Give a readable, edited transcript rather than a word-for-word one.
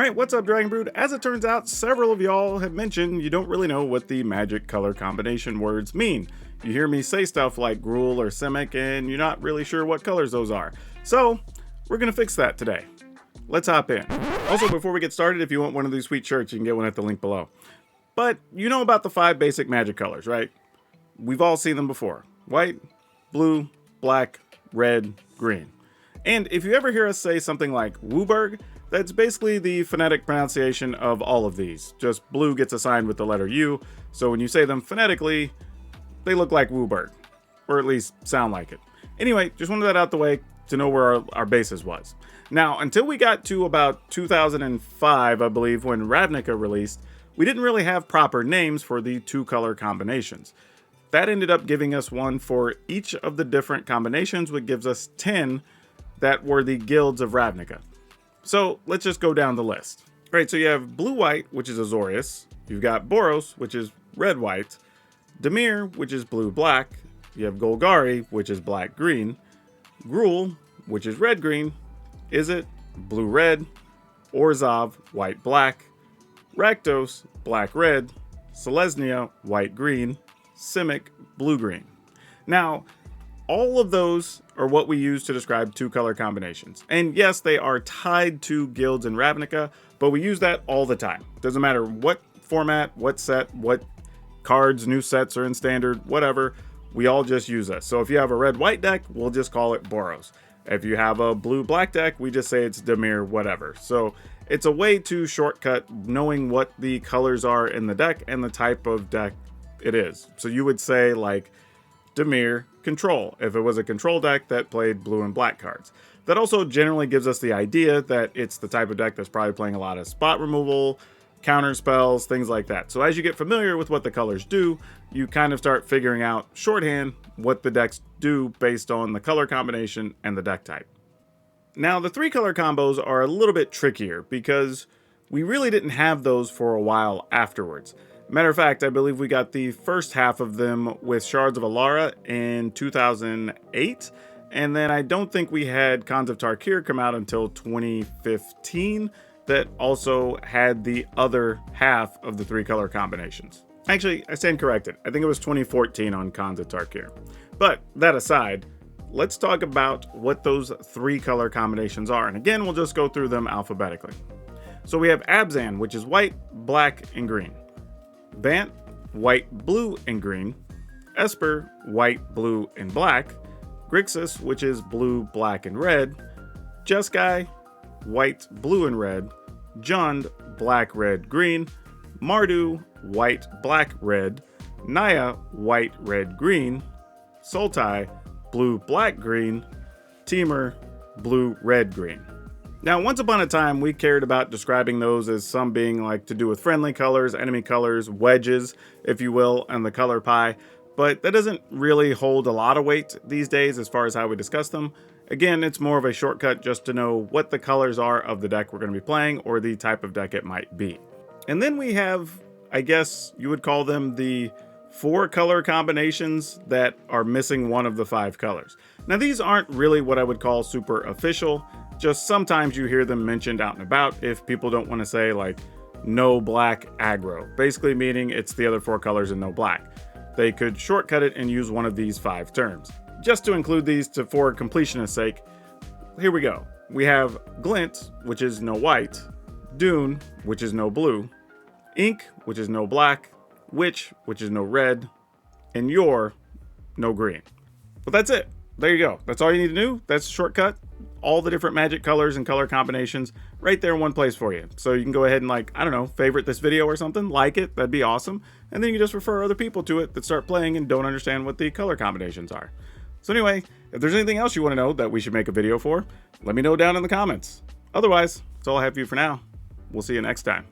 Alright, what's up Dragon Brood? As it turns out, several of y'all have mentioned you don't really know what the magic color combination words mean. You hear me say stuff like Gruul or Simic and you're not really sure what colors those are. So, we're gonna fix that today. Let's hop in. Also, before we get started, if you want one of these sweet shirts, you can get one at the link below. But you know about the 5 basic magic colors, right? We've all seen them before. White, blue, black, red, green. And if you ever hear us say something like Wooburg, that's basically the phonetic pronunciation of all of these. Just blue gets assigned with the letter U, so when you say them phonetically, they look like Wooburg. Or at least sound like it. Anyway, just wanted that out the way to know where our basis was. Now, until we got to about 2005, I believe, when Ravnica released, we didn't really have proper names for the 2 color combinations. That ended up giving us one for each of the different combinations, which gives us 10 that were the guilds of Ravnica. So let's just go down the list. All right, so you have blue-white, which is Azorius. You've got Boros, which is red-white. Dimir, which is blue-black. You have Golgari, which is black-green. Gruul, which is red-green. Izzet, blue-red. Orzhov, white-black. Rakdos, black-red. Selesnya, white-green. Simic, blue-green. Now, all of those are what we use to describe 2 color combinations. And yes, they are tied to guilds in Ravnica, but we use that all the time. Doesn't matter what format, what set, what cards, new sets are in standard, whatever, we all just use this. So if you have a red-white deck, we'll just call it Boros. If you have a blue-black deck, we just say it's Dimir, whatever. So it's a way to shortcut knowing what the colors are in the deck and the type of deck it is. So you would say like Dimir Control, if it was a control deck that played blue and black cards. That also generally gives us the idea that it's the type of deck that's probably playing a lot of spot removal, counter spells, things like that. So as you get familiar with what the colors do, you kind of start figuring out shorthand what the decks do based on the color combination and the deck type. Now the 3 color combos are a little bit trickier because we really didn't have those for a while afterwards. Matter of fact, I believe we got the first half of them with Shards of Alara in 2008, and then I don't think we had Khans of Tarkir come out until 2015 that also had the other half of the 3 color combinations. Actually, I stand corrected. I think it was 2014 on Khans of Tarkir. But that aside, let's talk about what those 3 color combinations are. And again, we'll just go through them alphabetically. So we have Abzan, which is white, black, and green. Bant, white, blue, and green. Esper, white, blue, and black. Grixis, which is blue, black, and red. Jeskai, white, blue, and red. Jund, black, red, green. Mardu, white, black, red. Naya, white, red, green. Sultai, blue, black, green. Temur, blue, red, green. Now, once upon a time, we cared about describing those as some being like to do with friendly colors, enemy colors, wedges, if you will, and the color pie, but that doesn't really hold a lot of weight these days as far as how we discuss them. Again, it's more of a shortcut just to know what the colors are of the deck we're going to be playing or the type of deck it might be. And then we have, I guess you would call them the 4 color combinations that are missing one of the 5 colors. Now, these aren't really what I would call super official. Just sometimes you hear them mentioned out and about if people don't want to say like no black aggro, basically meaning it's the other 4 colors and no black. They could shortcut it and use one of these 5 terms. Just to include these for completionist sake, here we go. We have Glint, which is no white, Dune, which is no blue, Ink, which is no black, Witch, which is no red, and Yor, no green. But that's it. There you go. That's all you need to do. That's a shortcut. All the different magic colors and color combinations right there in one place for you. So you can go ahead and like, I don't know, favorite this video or something, like it, that'd be awesome. And then you can just refer other people to it that start playing and don't understand what the color combinations are. So anyway, if there's anything else you want to know that we should make a video for, let me know down in the comments. Otherwise, that's all I have for you for now. We'll see you next time.